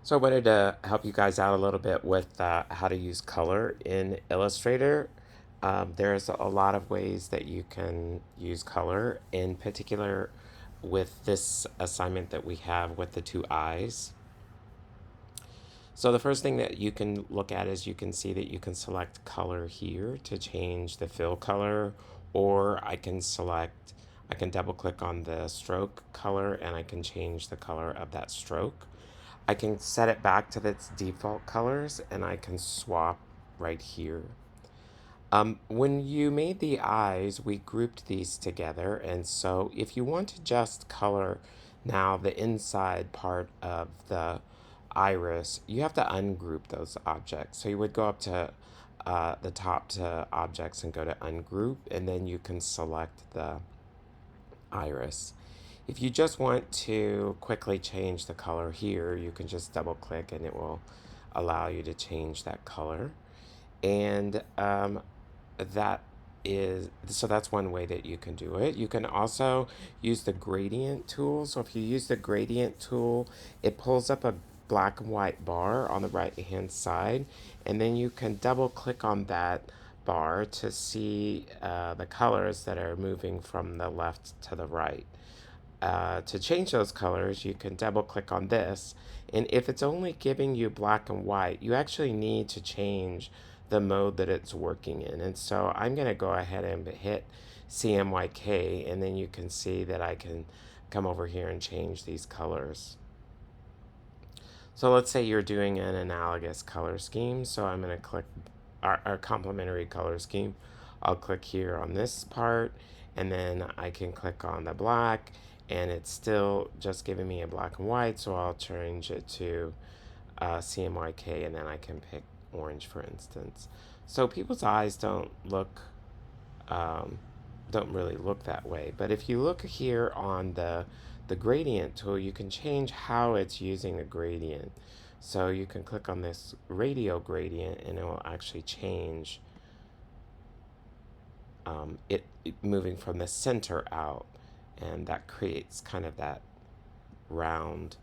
So I wanted to help you guys out a little bit with how to use color in Illustrator. There's a lot of ways that you can use color, in particular with this assignment that we have with the two eyes. So the first thing that you can look at is you can see that you can select color here to change the fill color, or I can double click on the stroke color and I can change the color of that stroke. I can set it back to its default colors and I can swap right here. When you made the eyes, we grouped these together, and so if you want to just color now the inside part of the iris, you have to ungroup those objects. So you would go up to the top to objects and go to ungroup, and then you can select the iris. If you just want to quickly change the color here, you can just double click and it will allow you to change that color. And that that's one way that you can do it. You can also use the gradient tool. So if you use the gradient tool, it pulls up a black and white bar on the right hand side, and then you can double click on that bar to see the colors that are moving from the left to the right. To change those colors, you can double click on this, and if it's only giving you black and white, you actually need to change the mode that it's working in. And so I'm going to go ahead and hit CMYK, and then you can see that I can come over here and change these colors. So let's say you're doing an analogous color scheme. So I'm going to click our complementary color scheme. I'll click here on this part, and then I can click on the black, and it's still just giving me a black and white. So I'll change it to CMYK, and then I can pick orange, for instance. So people's eyes um, don't really look that way. But if you look here on the gradient tool, you can change how it's using a gradient. So you can click on this radial gradient and it will actually change it moving from the center out, and that creates kind of that round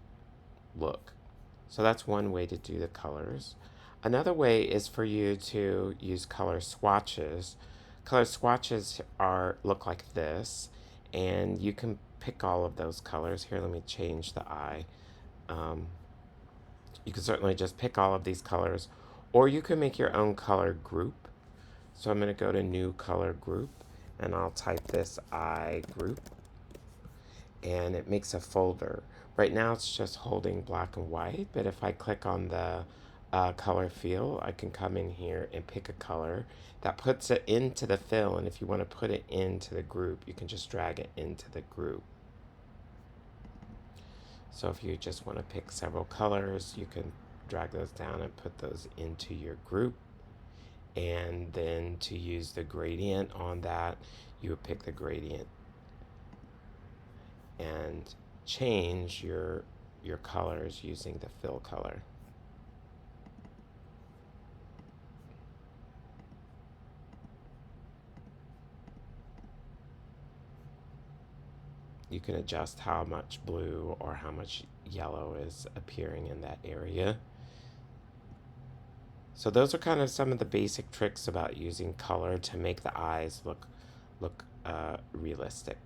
look. So that's one way to do the colors. Another way is for you to use color swatches. Color swatches look like this, and you can pick all of those colors. Here, let me change the eye. Um, you can certainly just pick all of these colors, or you can make your own color group. So I'm going to go to new color group, and I'll type this eye group, and it makes a folder. Right now it's just holding black and white, but if I click on the color fill, I can come in here and pick a color that puts it into the fill, and if you want to put it into the group, you can just drag it into the group. So if you just want to pick several colors, you can drag those down and put those into your group. And then to use the gradient on that, you would pick the gradient and change your colors using the fill color. You can adjust how much blue or how much yellow is appearing in that area. So those are kind of some of the basic tricks about using color to make the eyes look realistic.